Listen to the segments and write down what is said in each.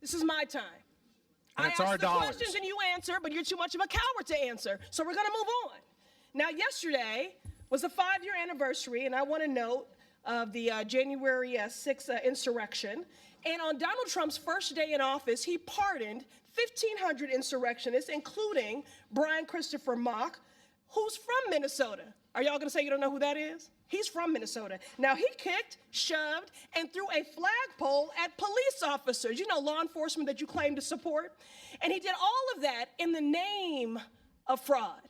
This is my time. And it's I our ask the dollars. questions and you answer, but you're too much of a coward to answer. So we're going to move on. Now, yesterday was the 5-year anniversary, and I want to note of the January 6th insurrection. And on Donald Trump's first day in office, he pardoned 1,500 insurrectionists, including Brian Christopher Mock, who's from Minnesota. Are y'all going to say you don't know who that is? He's from Minnesota. Now, he kicked, shoved, and threw a flagpole at police officers, you know, law enforcement that you claim to support. And he did all of that in the name of fraud.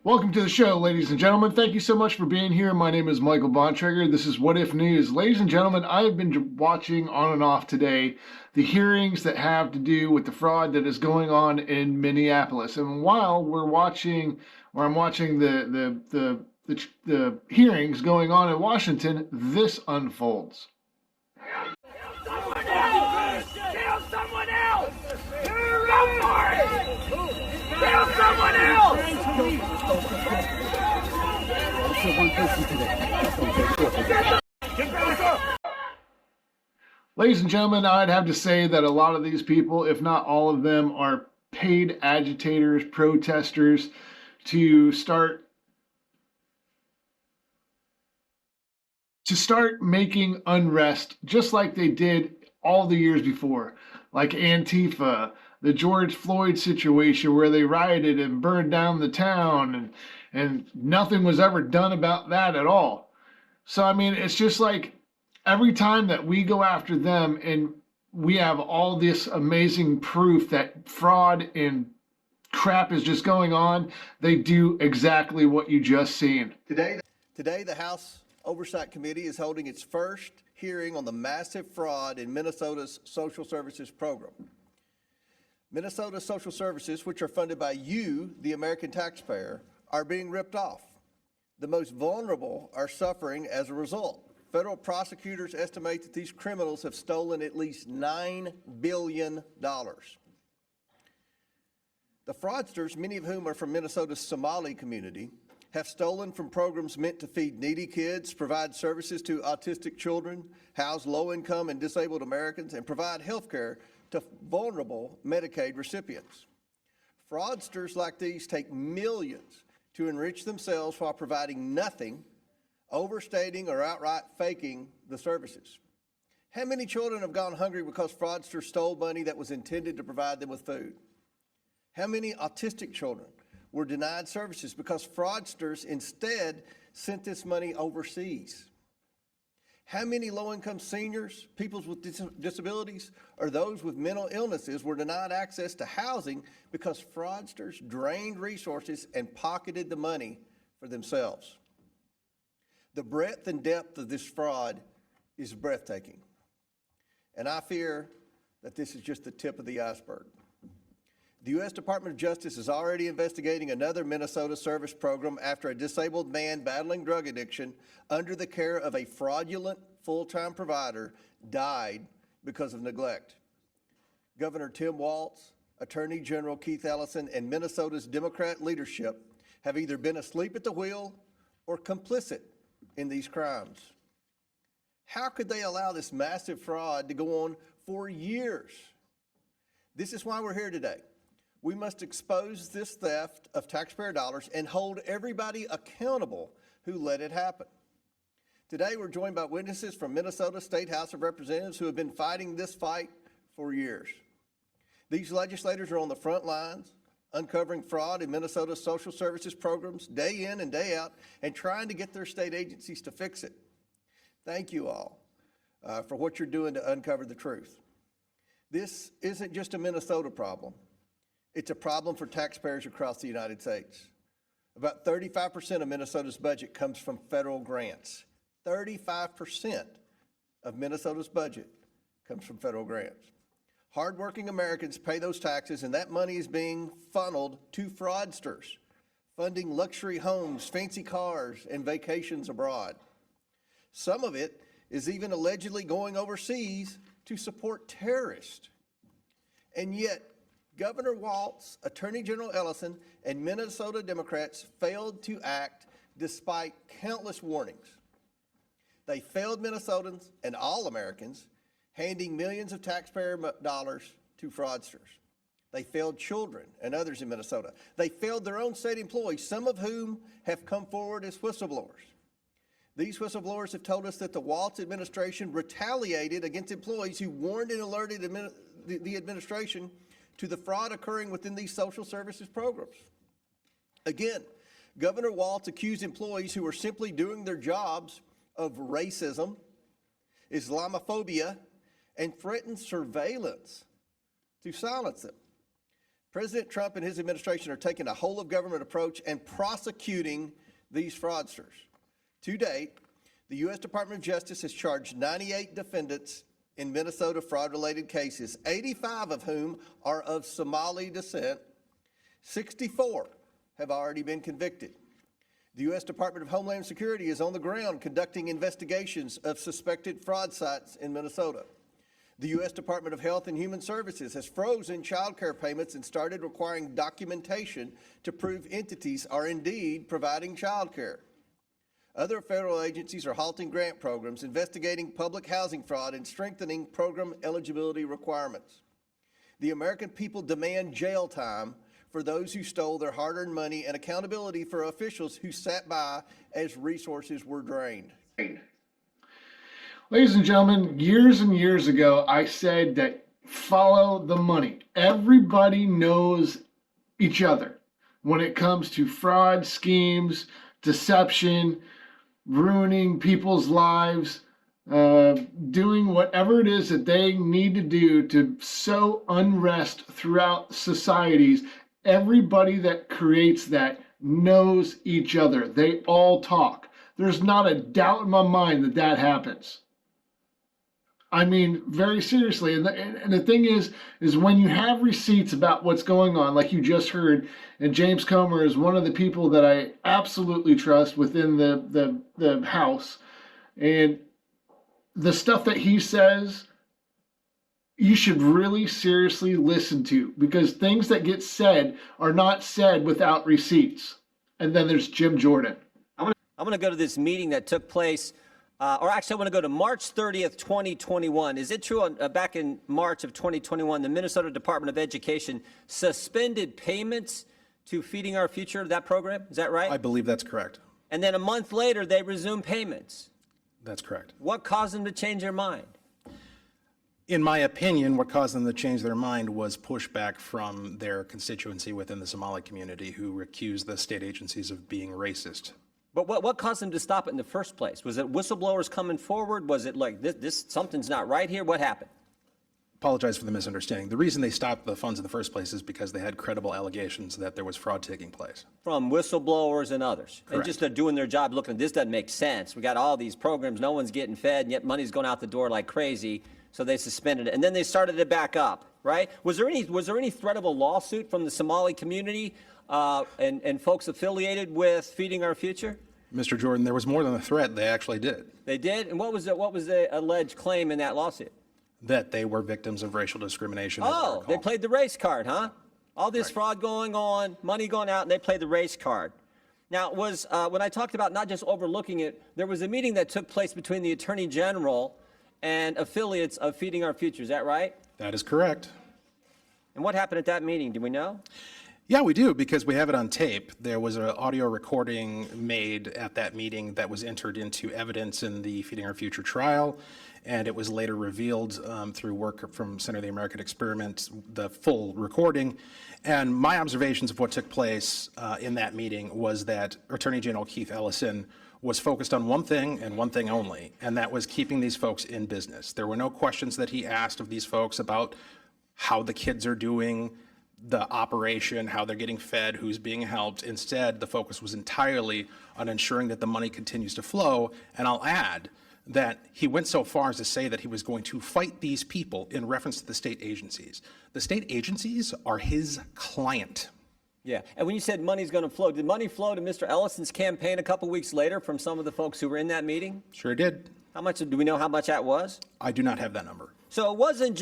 Welcome to the show, ladies and gentlemen. Thank you so much for being here. My name is Michael Bontrager. This is What If News. Ladies and gentlemen, I have been watching on and off today the hearings that have to do with the fraud that is going on in Minneapolis. And while I'm watching the hearings going on in Washington, this unfolds. Someone else! Kill someone else! Go for it! Kill someone else! Ladies and gentlemen, I'd have to say that a lot of these people, if not all of them, are paid agitators, protesters to start making unrest just like they did all the years before, like Antifa, the George Floyd situation where they rioted and burned down the town and nothing was ever done about that at all. So, I mean, it's just like every time that we go after them and we have all this amazing proof that fraud and crap is just going on, they do exactly what you just seen. Today, the House Oversight Committee is holding its first hearing on the massive fraud in Minnesota's social services program. Minnesota's social services, which are funded by you, the American taxpayer, are being ripped off. The most vulnerable are suffering as a result. Federal prosecutors estimate that these criminals have stolen at least $9 billion. The fraudsters, many of whom are from Minnesota's Somali community, have stolen from programs meant to feed needy kids, provide services to autistic children, house low-income and disabled Americans, and provide health care to vulnerable Medicaid recipients. Fraudsters like these take millions to enrich themselves while providing nothing, overstating or outright faking the services. How many children have gone hungry because fraudsters stole money that was intended to provide them with food? How many autistic children were denied services because fraudsters instead sent this money overseas? How many low-income seniors, people with disabilities, or those with mental illnesses were denied access to housing because fraudsters drained resources and pocketed the money for themselves? The breadth and depth of this fraud is breathtaking, and I fear that this is just the tip of the iceberg. The U.S. Department of Justice is already investigating another Minnesota service program after a disabled man battling drug addiction under the care of a fraudulent full-time provider died because of neglect. Governor Tim Walz, Attorney General Keith Ellison, and Minnesota's Democrat leadership have either been asleep at the wheel or complicit in these crimes. How could they allow this massive fraud to go on for years? This is why we're here today. We must expose this theft of taxpayer dollars and hold everybody accountable who let it happen. Today, we're joined by witnesses from Minnesota State House of Representatives who have been fighting this fight for years. These legislators are on the front lines, uncovering fraud in Minnesota's social services programs day in and day out and trying to get their state agencies to fix it. Thank you all for what you're doing to uncover the truth. This isn't just a Minnesota problem. It's a problem for taxpayers across the United States. About 35% of Minnesota's budget comes from federal grants. 35% of Minnesota's budget comes from federal grants. Hardworking Americans pay those taxes, and that money is being funneled to fraudsters, funding luxury homes, fancy cars, and vacations abroad. Some of it is even allegedly going overseas to support terrorists. And yet, Governor Walz, Attorney General Ellison, and Minnesota Democrats failed to act despite countless warnings. They failed Minnesotans and all Americans, handing millions of taxpayer dollars to fraudsters. They failed children and others in Minnesota. They failed their own state employees, some of whom have come forward as whistleblowers. These whistleblowers have told us that the Walz administration retaliated against employees who warned and alerted the administration to the fraud occurring within these social services programs. Again, Governor Walz accused employees who were simply doing their jobs of racism, Islamophobia, and threatened surveillance to silence them. President Trump and his administration are taking a whole-of-government approach and prosecuting these fraudsters. To date, the U.S. Department of Justice has charged 98 defendants in Minnesota fraud-related cases, 85 of whom are of Somali descent. 64 have already been convicted. The U.S. Department of Homeland Security is on the ground conducting investigations of suspected fraud sites in Minnesota. The U.S. Department of Health and Human Services has frozen child care payments and started requiring documentation to prove entities are indeed providing child care. Other federal agencies are halting grant programs, investigating public housing fraud, and strengthening program eligibility requirements. The American people demand jail time for those who stole their hard-earned money and accountability for officials who sat by as resources were drained. Ladies and gentlemen, years and years ago, I said that follow the money. Everybody knows each other when it comes to fraud, schemes, deception, ruining people's lives, doing whatever it is that they need to do to sow unrest throughout societies. Everybody that creates that knows each other. They all talk. There's not a doubt in my mind that that happens. I mean, very seriously. And the thing is when you have receipts about what's going on, like you just heard, and James Comer is one of the people that I absolutely trust within the House, and the stuff that he says, you should really seriously listen to, because things that get said are not said without receipts. And then there's Jim Jordan. I'm going to go to this meeting that took place, or actually I want to go to March 30th, 2021. Is it true back in March of 2021, the Minnesota Department of Education suspended payments to Feeding Our Future, that program? Is that right? I believe that's correct. And then a month later, they resumed payments. That's correct. What caused them to change their mind? In my opinion, what caused them to change their mind was pushback from their constituency within the Somali community, who accused the state agencies of being racist. But what caused them to stop it in the first place? Was it whistleblowers coming forward? Was it like this something's not right here? What happened? Apologize for the misunderstanding. The reason they stopped the funds in the first place is because they had credible allegations that there was fraud taking place. From whistleblowers and others. Correct. And just they're doing their job looking, this doesn't make sense. We got all these programs, no one's getting fed, and yet money's going out the door like crazy. So they suspended it. And then they started it back up, right? Was there any threat of a lawsuit from the Somali community and folks affiliated with Feeding Our Future? Mr. Jordan, there was more than a threat. They actually did. They did? And what was the alleged claim in that lawsuit? That they were victims of racial discrimination. Oh, they played the race card, huh? All this fraud going on, money going out, and they played the race card. Now, when I talked about not just overlooking it, there was a meeting that took place between the Attorney General and affiliates of Feeding Our Future. Is that right? That is correct. And what happened at that meeting? Do we know? Yeah, we do, because we have it on tape. There was an audio recording made at that meeting that was entered into evidence in the Feeding Our Future trial, and it was later revealed through work from Center of the American Experiment, the full recording. And my observations of what took place in that meeting was that Attorney General Keith Ellison was focused on one thing and one thing only, and that was keeping these folks in business. There were no questions that he asked of these folks about how the kids are doing, the operation, how they're getting fed, who's being helped. Instead, the focus was entirely on ensuring that the money continues to flow. And I'll add that he went so far as to say that he was going to fight these people in reference to the state agencies. The state agencies are his client. Yeah, and when you said money's going to flow, did money flow to Mr. Ellison's campaign a couple weeks later from some of the folks who were in that meeting? Sure did. How much, do we know how much that was? I do not have that number. So it wasn't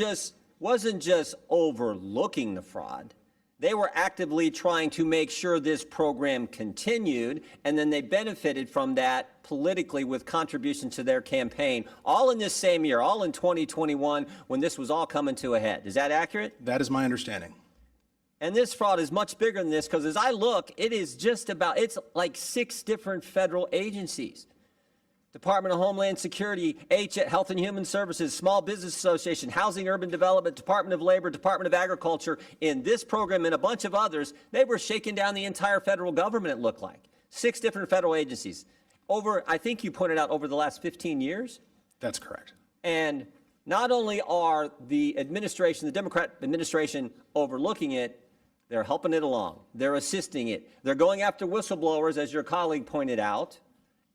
just overlooking the fraud. They were actively trying to make sure this program continued, and then they benefited from that politically with contributions to their campaign, all in this same year, all in 2021, when this was all coming to a head. Is that accurate? That is my understanding. And this fraud is much bigger than this, because as I look, it's like 6 different federal agencies. Department of Homeland Security, Health and Human Services, Small Business Association, Housing Urban Development, Department of Labor, Department of Agriculture, in this program and a bunch of others, they were shaking down the entire federal government, it looked like. 6 different federal agencies. I think you pointed out, over the last 15 years. That's correct. And not only are the Democrat administration overlooking it, they're helping it along. They're assisting it. They're going after whistleblowers, as your colleague pointed out.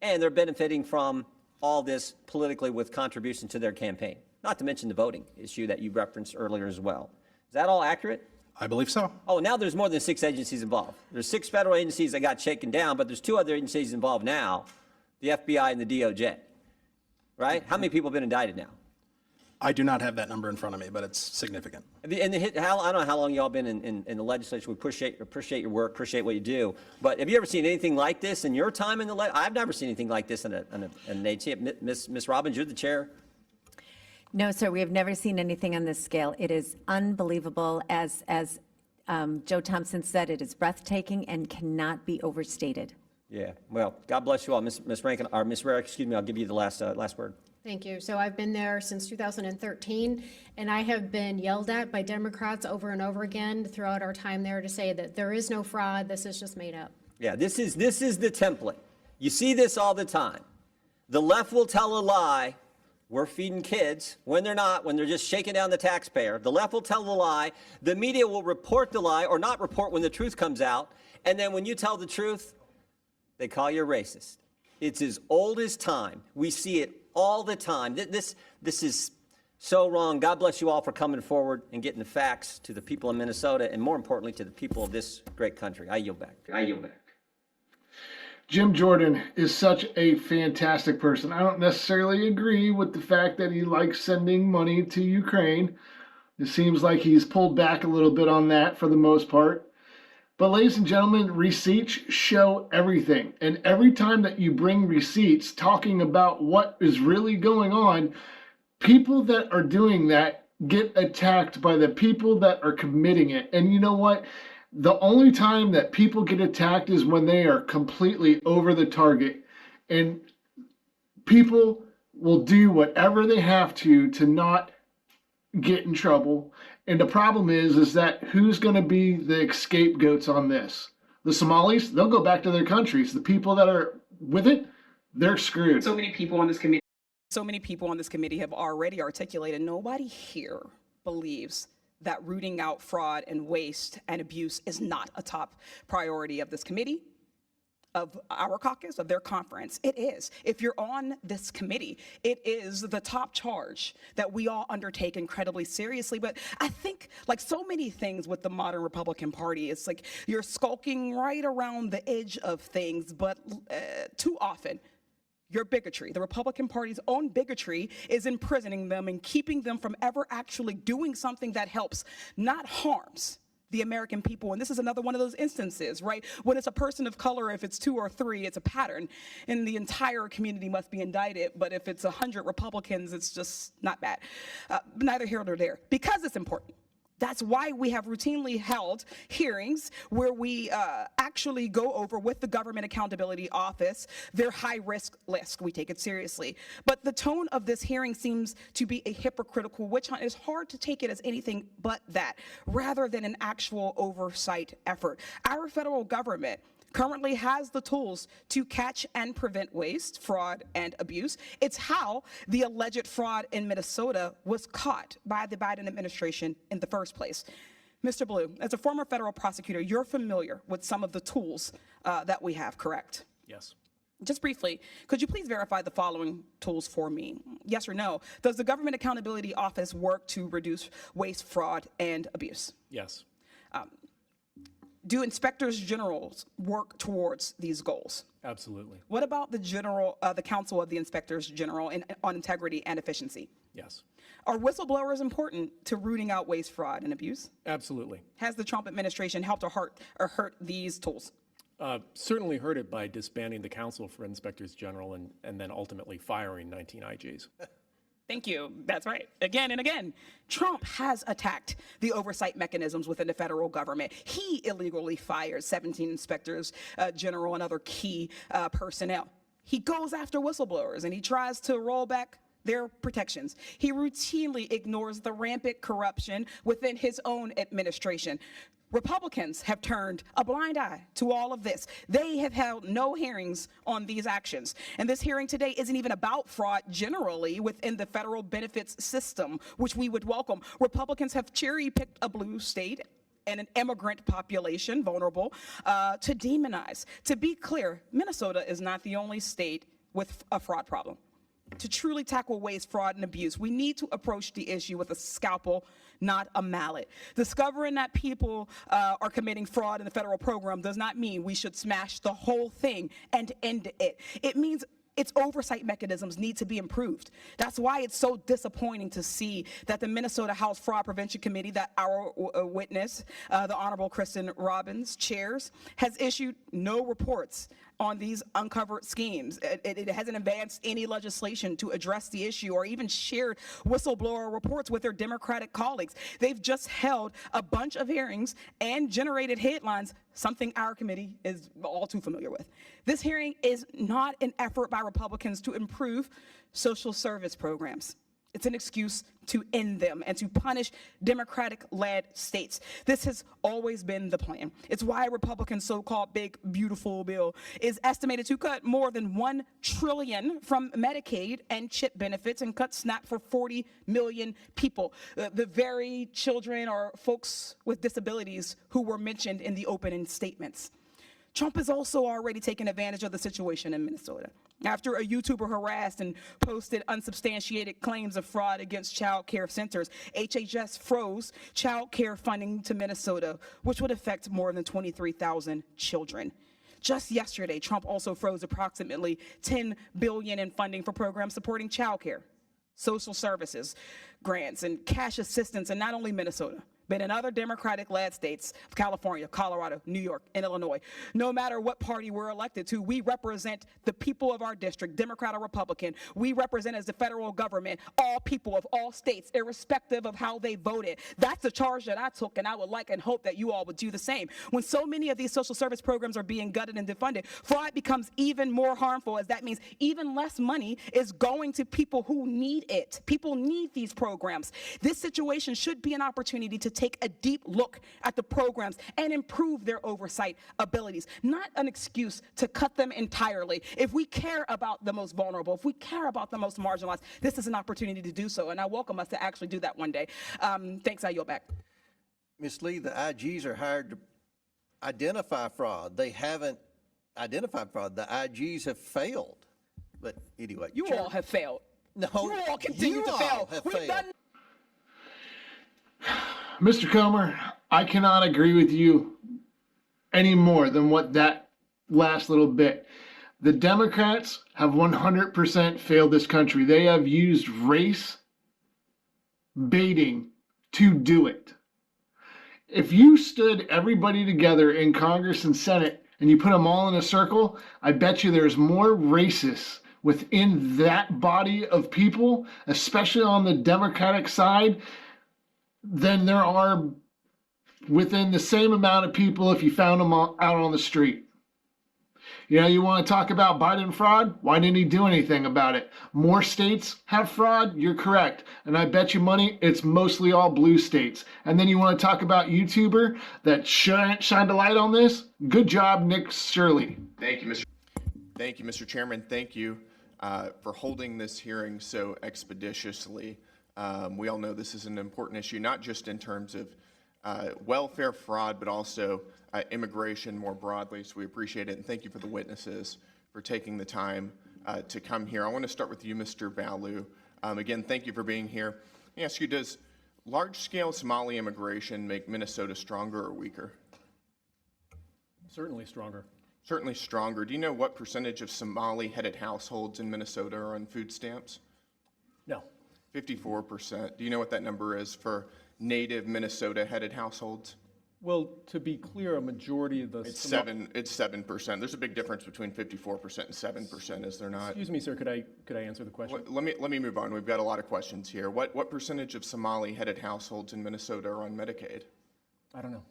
And they're benefiting from all this politically with contribution to their campaign, not to mention the voting issue that you referenced earlier as well. Is that all accurate? I believe so. Oh, now there's more than 6 agencies involved. There's 6 federal agencies that got shaken down, but there's 2 other agencies involved now, the FBI and the DOJ, right? How many people have been indicted now? I do not have that number in front of me, but it's significant. I don't know how long y'all been in the legislature. We appreciate your work, appreciate what you do. But have you ever seen anything like this in your time in the I've never seen anything like this in an agency. Ms. Robbins, you're the chair. No, sir, we have never seen anything on this scale. It is unbelievable. As Joe Thompson said, it is breathtaking and cannot be overstated. Yeah, well, God bless you all. Ms. Rankin, or Ms. Rarick, excuse me, I'll give you the last word. Thank you. So I've been there since 2013, and I have been yelled at by Democrats over and over again throughout our time there to say that there is no fraud, this is just made up. Yeah, this is the template. You see this all the time. The left will tell a lie. We're feeding kids when they're not, when they're just shaking down the taxpayer. The left will tell a lie. The media will report the lie or not report when the truth comes out. And then when you tell the truth, they call you a racist. It's as old as time. We see it all the time. This is so wrong. God bless you all for coming forward and getting the facts to the people in Minnesota, and more importantly, to the people of this great country. I yield back. Jim Jordan is such a fantastic person. I don't necessarily agree with the fact that he likes sending money to Ukraine. It seems like he's pulled back a little bit on that for the most part. But ladies and gentlemen, receipts show everything. And every time that you bring receipts talking about what is really going on, people that are doing that get attacked by the people that are committing it. And you know what? The only time that people get attacked is when they are completely over the target. And people will do whatever they have to not get in trouble. And the problem is that who's going to be the scapegoats on this? The Somalis, they'll go back to their countries. The people that are with it, they're screwed. So many people on this committee have already articulated, nobody here believes that rooting out fraud and waste and abuse is not a top priority of this committee, of our caucus, of their conference. It is. If you're on this committee, it is the top charge that we all undertake incredibly seriously. But I think, like so many things with the modern Republican Party, it's like you're skulking right around the edge of things, but too often, your bigotry, the Republican Party's own bigotry, is imprisoning them and keeping them from ever actually doing something that helps, not harms, the American people. And this is another one of those instances, right? When it's a person of color, if it's 2 or 3, it's a pattern, and the entire community must be indicted. But if it's 100 Republicans, it's just not bad. Neither here nor there, because it's important. That's why we have routinely held hearings where we actually go over with the Government Accountability Office their high-risk list. We take it seriously. But the tone of this hearing seems to be a hypocritical witch hunt. It's hard to take it as anything but that, rather than an actual oversight effort. Our federal government currently has the tools to catch and prevent waste, fraud, and abuse. It's how the alleged fraud in Minnesota was caught by the Biden administration in the first place. Mr. Blue, as a former federal prosecutor, you're familiar with some of the tools that we have, correct? Yes. Just briefly, could you please verify the following tools for me? Yes or no? Does the Government Accountability Office work to reduce waste, fraud, and abuse? Yes. Do inspectors generals work towards these goals? Absolutely. What about the Council of the Inspectors General on Integrity and Efficiency? Yes. Are whistleblowers important to rooting out waste, fraud, and abuse? Absolutely. Has the Trump administration helped or hurt these tools? Certainly heard it by disbanding the Council for Inspectors General and then ultimately firing 19 IGs. Thank you. That's right. Again and again, Trump has attacked the oversight mechanisms within the federal government. He illegally fires 17 inspectors general and other key personnel. He goes after whistleblowers and he tries to roll back their protections. He routinely ignores the rampant corruption within his own administration. Republicans have turned a blind eye to all of this. They have held no hearings on these actions. And this hearing today isn't even about fraud generally within the federal benefits system, which we would welcome. Republicans have cherry-picked a blue state and an immigrant population, vulnerable, to demonize. To be clear, Minnesota is not the only state with a fraud problem. To truly tackle waste, fraud, and abuse, we need to approach the issue with a scalpel, not a mallet. Discovering that people are committing fraud in the federal program does not mean we should smash the whole thing and end it. It means its oversight mechanisms need to be improved. That's why it's so disappointing to see that the Minnesota House Fraud Prevention Committee that our witness, the Honorable Kristen Robbins, chairs, has issued no reports on these uncovered schemes. It hasn't advanced any legislation to address the issue or even shared whistleblower reports with their Democratic colleagues. They've just held a bunch of hearings and generated headlines, something our committee is all too familiar with. This hearing is not an effort by Republicans to improve social service programs. It's an excuse to end them and to punish Democratic-led states. This has always been the plan. It's why Republicans' so-called big, beautiful bill is estimated to cut more than $1 trillion from Medicaid and CHIP benefits and cut SNAP for 40 million people, the very children or folks with disabilities who were mentioned in the opening statements. Trump has also already taken advantage of the situation in Minnesota. After a YouTuber harassed and posted unsubstantiated claims of fraud against child care centers, HHS froze child care funding to Minnesota, which would affect more than 23,000 children. Just yesterday, Trump also froze approximately $10 billion in funding for programs supporting child care, social services, grants, and cash assistance in not only Minnesota, but in other Democratic-led states of California, Colorado, New York, and Illinois. No matter what party we're elected to, we represent the people of our district, Democrat or Republican. We represent as the federal government all people of all states, irrespective of how they voted. That's a charge that I took, and I would like and hope that you all would do the same. When so many of these social service programs are being gutted and defunded, fraud becomes even more harmful, as that means even less money is going to people who need it. People need these programs. This situation should be an opportunity to take a deep look at the programs and improve their oversight abilities, not an excuse to cut them entirely. If we care about the most vulnerable, if we care about the most marginalized, this is an opportunity to do so, and I welcome us to actually do that one day. Thanks, I yield back. Ms. Lee, the IGs are hired to identify fraud. They haven't identified fraud. The IGs have failed. But anyway. You all have failed. No, you all continue to fail. We've done. Mr. Comer, I cannot agree with you any more than what that last little bit. The Democrats have 100% failed this country. They have used race baiting to do it. If you stood everybody together in Congress and Senate and you put them all in a circle, I bet you there's more racists within that body of people, especially on the Democratic side, than there are within the same amount of people if you found them out on the street. You know, you want to talk about Biden fraud? Why didn't he do anything about it? More states have fraud? You're correct. And I bet you money it's mostly all blue states. And then you want to talk about YouTuber that shined a light on this? Good job, Nick Shirley. Thank you, Mr. Chairman. Thank you for holding this hearing so expeditiously. We all know this is an important issue, not just in terms of welfare fraud, but also immigration more broadly. So we appreciate it, and thank you for the witnesses for taking the time to come here. I want to start with you, Mr. Balu. Again, thank you for being here. Let me ask you, does large-scale Somali immigration make Minnesota stronger or weaker? Certainly stronger. Certainly stronger. Do you know what percentage of Somali-headed households in Minnesota are on food stamps? No. 54%. Do you know what that number is for native Minnesota-headed households? Well, to be clear, a majority of the... It's 7%. There's a big difference between 54% and 7%, is there not? Excuse me, sir, could I answer the question? Let me move on. We've got a lot of questions here. What percentage of Somali-headed households in Minnesota are on Medicaid? I don't know.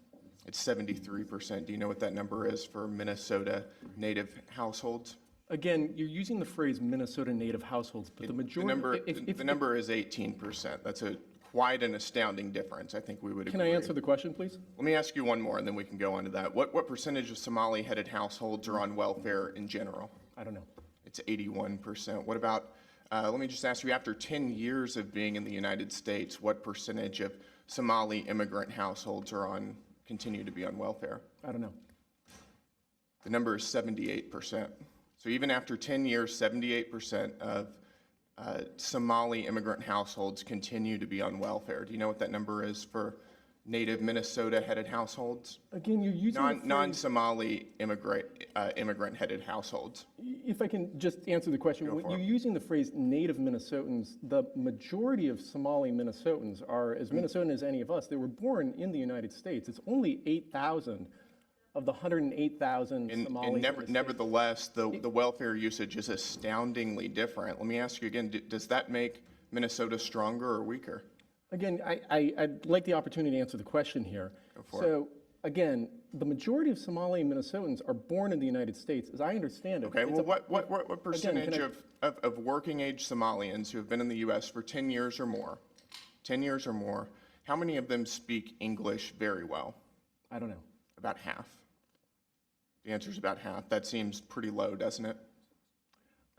It's 73%. Do you know what that number is for Minnesota native households? Again, you're using the phrase Minnesota native households, but the majority... The number is 18%. That's quite an astounding difference. I think we would agree. Can I answer the question, please? Let me ask you one more, and then we can go on to that. What percentage of Somali-headed households are on welfare in general? I don't know. It's 81%. What about, let me just ask you, after 10 years of being in the United States, what percentage of Somali immigrant households continue to be on welfare? I don't know. The number is 78%. So even after 10 years, 78% of Somali immigrant households continue to be on welfare. Do you know what that number is for native Minnesota-headed households? Again, you're using non-Somali immigrant-headed households. If I can just answer the question, when you're using the phrase native Minnesotans, the majority of Somali Minnesotans are as Minnesotan as any of us. They were born in the United States. It's only 8,000 of the 108,000 Somalis. Nevertheless, the welfare usage is astoundingly different. Let me ask you again, does that make Minnesota stronger or weaker? Again, I'd like the opportunity to answer the question here. So, again, the majority of Somali Minnesotans are born in the United States, as I understand it. Okay, well, what percentage of working age Somalians who have been in the U.S. for 10 years or more, how many of them speak English very well? I don't know. About half. The answer is about half. That seems pretty low, doesn't it?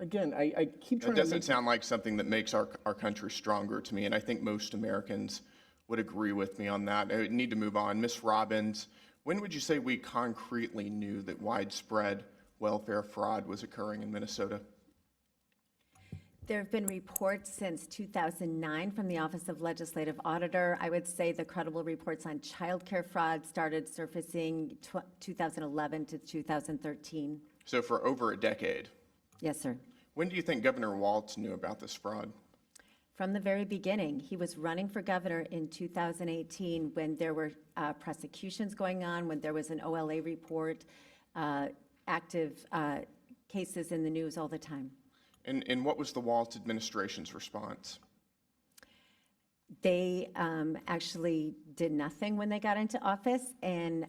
Again, I keep trying to... It doesn't sound like something that makes our country stronger to me, and I think most Americans would agree with me on that. I need to move on. Ms. Robbins, when would you say we concretely knew that widespread welfare fraud was occurring in Minnesota? There have been reports since 2009 from the Office of Legislative Auditor. I would say the credible reports on childcare fraud started surfacing 2011 to 2013. So for over a decade? Yes, sir. When do you think Governor Walz knew about this fraud? From the very beginning. He was running for governor in 2018 when there were prosecutions going on, when there was an OLA report, active cases in the news all the time. And what was the Walz administration's response? They actually did nothing when they got into office, and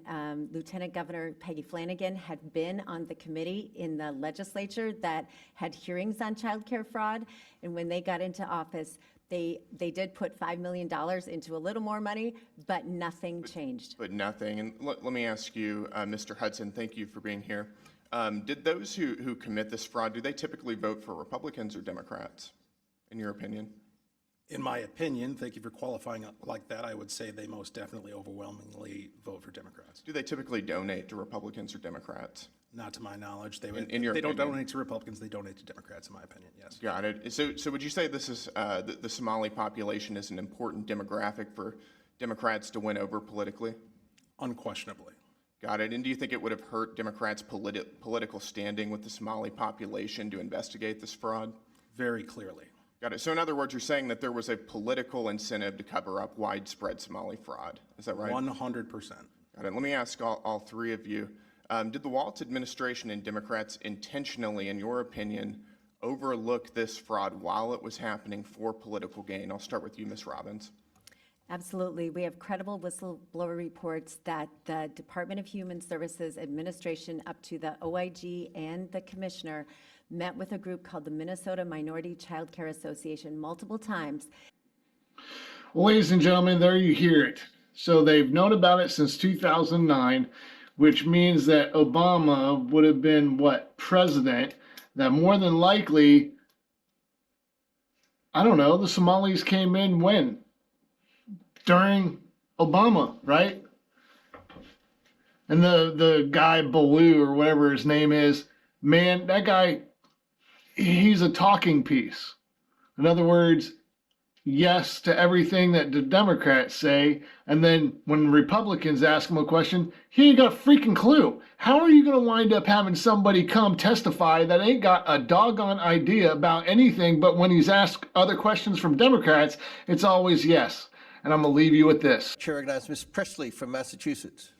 Lieutenant Governor Peggy Flanagan had been on the committee in the legislature that had hearings on childcare fraud, and when they got into office, they did put $5 million into a little more money, but nothing changed. But nothing. And let me ask you, Mr. Hudson, thank you for being here. Did those who commit this fraud, do they typically vote for Republicans or Democrats, in your opinion? In my opinion, thank you for qualifying it like that, I would say they most definitely overwhelmingly vote for Democrats. Do they typically donate to Republicans or Democrats? Not to my knowledge. They don't donate to Republicans, they donate to Democrats, in my opinion, yes. Got it. So would you say this is the Somali population is an important demographic for Democrats to win over politically? Unquestionably. Got it. And do you think it would have hurt Democrats' political standing with the Somali population to investigate this fraud? Very clearly. Got it. So in other words, you're saying that there was a political incentive to cover up widespread Somali fraud. Is that right? 100%. Got it. Let me ask all three of you. Did the Walz administration and Democrats intentionally, in your opinion, overlook this fraud while it was happening for political gain? I'll start with you, Ms. Robbins. Absolutely. We have credible whistleblower reports that the Department of Human Services administration up to the OIG and the commissioner met with a group called the Minnesota Minority Child Care Association multiple times. Well, ladies and gentlemen, there you hear it. So they've known about it since 2009, which means that Obama would have been, president, that more than likely, I don't know, the Somalis came in when? During Obama, right? And the guy, Baloo, or whatever his name is, man, that guy, he's a talking piece. In other words, yes to everything that the Democrats say, and then when Republicans ask him a question, he ain't got a freaking clue. How are you going to wind up having somebody come testify that ain't got a doggone idea about anything, but when he's asked other questions from Democrats, it's always yes. And I'm going to leave you with this. Chair recognizes Ms. Presley from Massachusetts.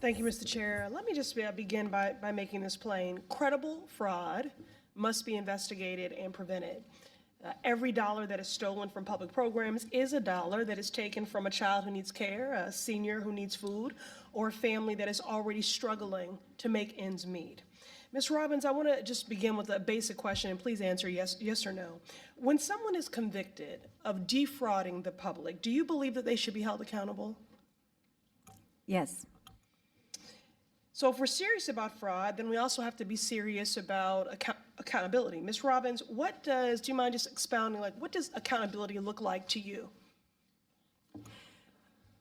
Thank you, Mr. Chair. Let me just begin by making this plain. Credible fraud must be investigated and prevented. Every dollar that is stolen from public programs is a dollar that is taken from a child who needs care, a senior who needs food, or a family that is already struggling to make ends meet. Ms. Robbins, I want to just begin with a basic question, and please answer yes or no. When someone is convicted of defrauding the public, do you believe that they should be held accountable? Yes. So if we're serious about fraud, then we also have to be serious about accountability. Ms. Robbins, do you mind just expounding, what does accountability look like to you?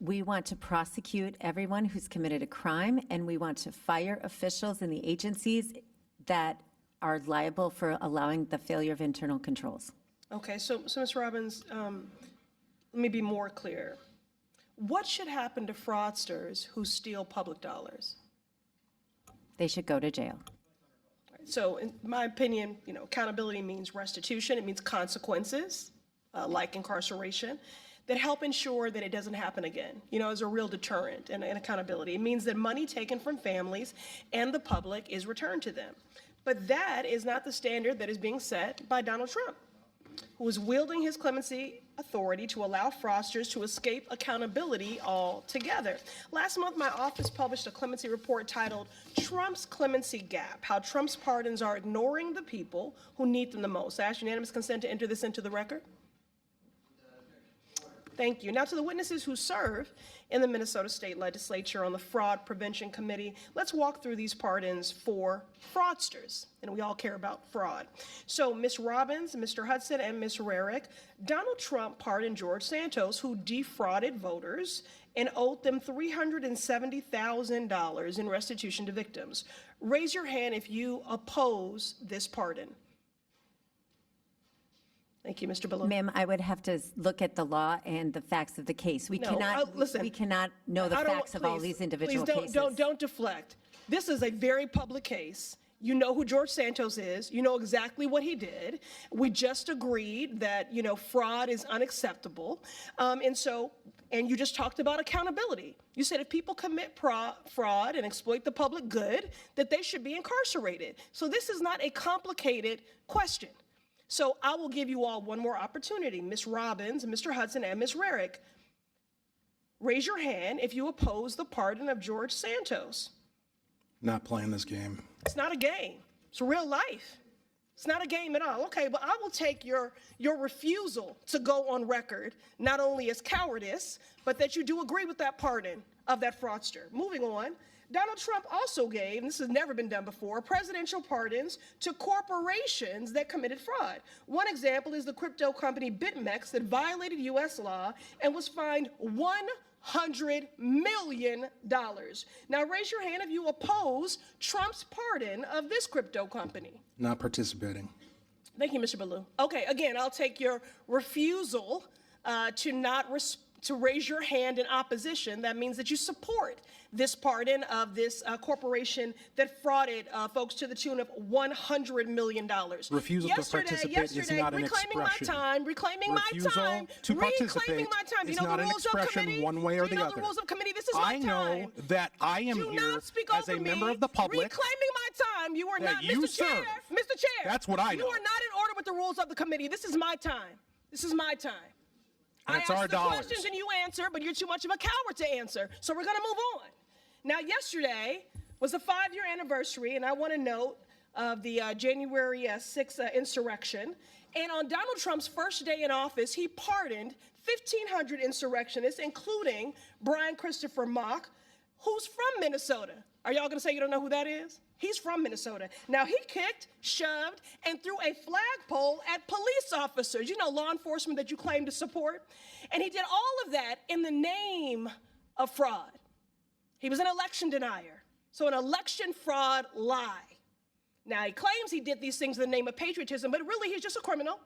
We want to prosecute everyone who's committed a crime, and we want to fire officials in the agencies that are liable for allowing the failure of internal controls. Okay, so Ms. Robbins, let me be more clear. What should happen to fraudsters who steal public dollars? They should go to jail. So in my opinion, accountability means restitution. It means consequences, like incarceration, that help ensure that it doesn't happen again, as a real deterrent and accountability. It means that money taken from families and the public is returned to them. But that is not the standard that is being set by Donald Trump, who is wielding his clemency authority to allow fraudsters to escape accountability altogether. Last month, my office published a clemency report titled Trump's Clemency Gap, How Trump's Pardons Are Ignoring the People Who Need Them the Most. I ask unanimous consent to enter this into the record. Thank you. Now to the witnesses who serve in the Minnesota State Legislature on the Fraud Prevention Committee, let's walk through these pardons for fraudsters, and we all care about fraud. So Ms. Robbins, Mr. Hudson, and Ms. Rarick, Donald Trump pardoned George Santos, who defrauded voters and owed them $370,000 in restitution to victims. Raise your hand if you oppose this pardon. Thank you, Mr. Ballou. Ma'am, I would have to look at the law and the facts of the case. We cannot know the facts of all these individual cases. Don't deflect. This is a very public case. You know who George Santos is. You know exactly what he did. We just agreed that, fraud is unacceptable. And you just talked about accountability. You said if people commit fraud and exploit the public good, that they should be incarcerated. So this is not a complicated question. So I will give you all one more opportunity. Ms. Robbins, Mr. Hudson, and Ms. Rarick, raise your hand if you oppose the pardon of George Santos. Not playing this game. It's not a game. It's real life. It's not a game at all. Okay, but I will take your refusal to go on record, not only as cowardice, but that you do agree with that pardon of that fraudster. Moving on. Donald Trump also gave, and this has never been done before, presidential pardons to corporations that committed fraud. One example is the crypto company BitMEX that violated U.S. law and was fined $100 million. Now raise your hand if you oppose Trump's pardon of this crypto company. Not participating. Thank you, Mr. Ballou. Okay, again, I'll take your refusal to raise your hand in opposition. That means that you support this pardon of this corporation that frauded folks to the tune of $100 million. Refusal to participate is not an expression. Reclaiming my time. To participate Do is you know not the an rules of expression committee? one way or Do you the know other. the rules of committee? This is my I time. know that I am Do here not speak as a over member me. of the public. Reclaiming my time. You are that not, you Mr. Chair. serve. Mr. Chair. That's what I know. You are not in order with the rules of the committee. This is my time. This is my time. That's I our ask the dollars. questions and you answer, but you're too much of a coward to answer. So we're going to move on. Now, yesterday was the 5-year anniversary, and I want to note of the January 6th insurrection. And on Donald Trump's first day in office, he pardoned 1,500 insurrectionists, including Brian Christopher Mock, who's from Minnesota. Are y'all going to say you don't know who that is? He's from Minnesota. Now, he kicked, shoved, and threw a flagpole at police officers, law enforcement that you claim to support. And he did all of that in the name of fraud. He was an election denier. So an election fraud lie. Now, he claims he did these things in the name of patriotism, but really he's just a criminal.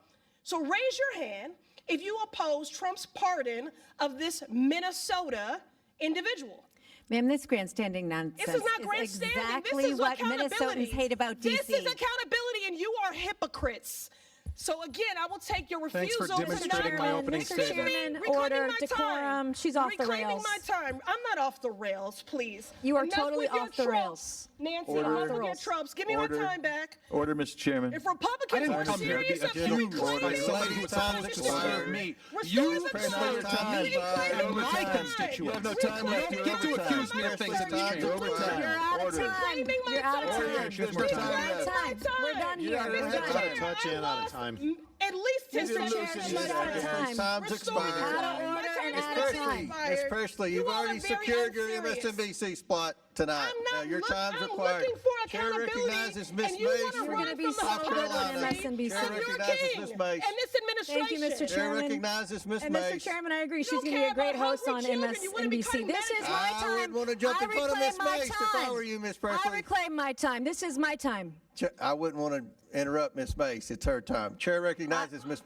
So raise your hand if you oppose Trump's pardon of this Minnesota individual. Ma'am, this grandstanding nonsense This is not is grandstanding. exactly This is what accountability. Minnesotans hate about D.C. This is accountability, and you are hypocrites. So again, I will take your Thanks for refusal demonstrating my opening Mr. statement. Chairman, reclaiming order, my decorum. time. She's off the Reclaiming rails. my time. I'm not off the rails, please. You are Enough totally with your off the tropes. rails. Nancy, Order. enough Off the with your rails. tropes. Give me my time back. Order, Mr. Chairman. If Republicans were come here to be serious about accused reclaiming by somebody my who's time, supposed to serve me. restoring You the press time, your time reclaiming and my time. constituents. You have no time left. You don't get to accuse me of things in this chamber. Overtime. You're out of Order. time. Reclaiming my You're out of time. time. She has more You're time out of time. We're done here. You're We're out of done. time. Touch in, out of time. At least 10 Mr. seconds. Chairman, of you're my out of time. time. Time's Restore expired. my Out of time. order My time and is out of not time. expired. Ms. Presley, you've You all already are very secured your unserious. MSNBC spot tonight. I'm not Now, your time's I'm required. looking for Chair accountability, recognizes Ms. and you Mays want to from You're run gonna be from the so good on accountability MSNBC. Chair of your recognizes king Ms. Mays. and this administration. Thank you, Mr. Chair Chairman. recognizes Ms. And Mays. Mr. Chairman, I agree. She's don't going to be care a great about host on hungry children. You wanna be MSNBC. cutting This is medicine. my I time. wouldn't want to jump in front of Ms. my Mays if I were you, Ms. I Presley. reclaim my time. This is my time. I wouldn't want to interrupt Ms. Mays. It's her time. Chair recognizes Ms.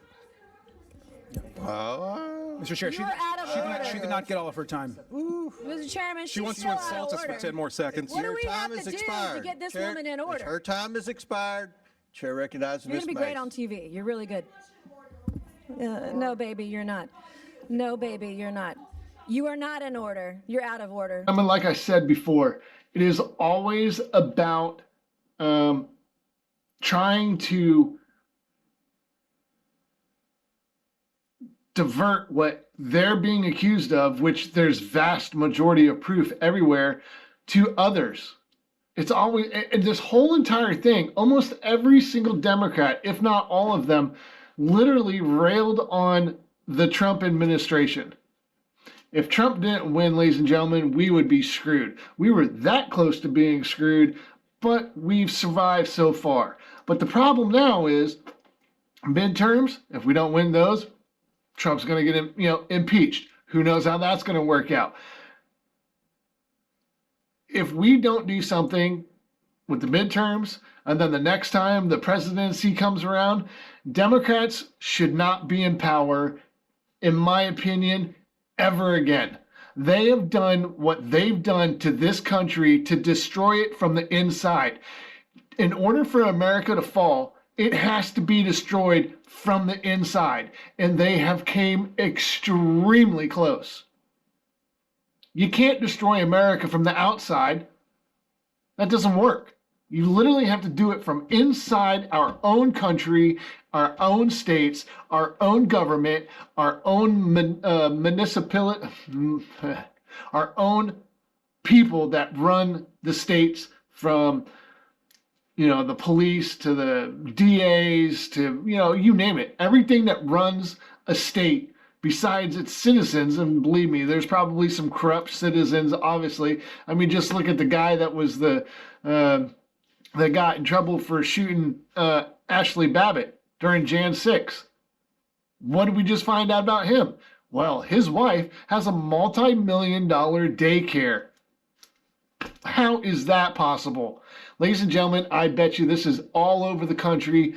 Oh. Mr. Chair, You're out of order. she did not get all of her time. Mr. Chairman, She wants to insult us for 10 more seconds. What do Your we have time to is do to expired. get this Chair- woman in order? Her time is expired. Chair recognizes You're Ms. going to Mays. be great on TV. You're really good. No, baby, you're not. No, baby, you're not. You are not in order. You're out of order. I mean, like I said before, it is always about trying to divert what they're being accused of, which there's vast majority of proof everywhere, to others. It's always, and this whole entire thing, almost every single Democrat, if not all of them, literally railed on the Trump administration. If Trump didn't win, ladies and gentlemen, we would be screwed. We were that close to being screwed, but we've survived so far. But the problem now is midterms, if we don't win those, Trump's going to get impeached. Who knows how that's going to work out? If we don't do something with the midterms, and then the next time the presidency comes around, Democrats should not be in power, in my opinion, ever again. They have done what they've done to this country to destroy it from the inside. In order for America to fall, it has to be destroyed from the inside, and they have came extremely close. You can't destroy America from the outside. That doesn't work. You literally have to do it from inside our own country, our own states, our own government, our own municipality, our own people that run the states, from the police to the DAs to you name it. Everything that runs a state besides its citizens, and believe me, there's probably some corrupt citizens, obviously. I mean, just look at the guy that was that got in trouble for shooting Ashley Babbitt during Jan 6. What did we just find out about him? Well, his wife has a multi-million-dollar daycare. How is that possible? Ladies and gentlemen, I bet you this is all over the country,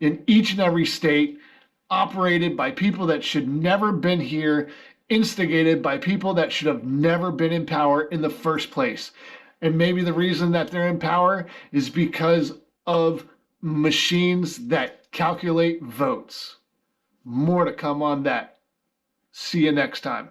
in each and every state, operated by people that should never been here, instigated by people that should have never been in power in the first place. And maybe the reason that they're in power is because of machines that calculate votes. More to come on that. See you next time.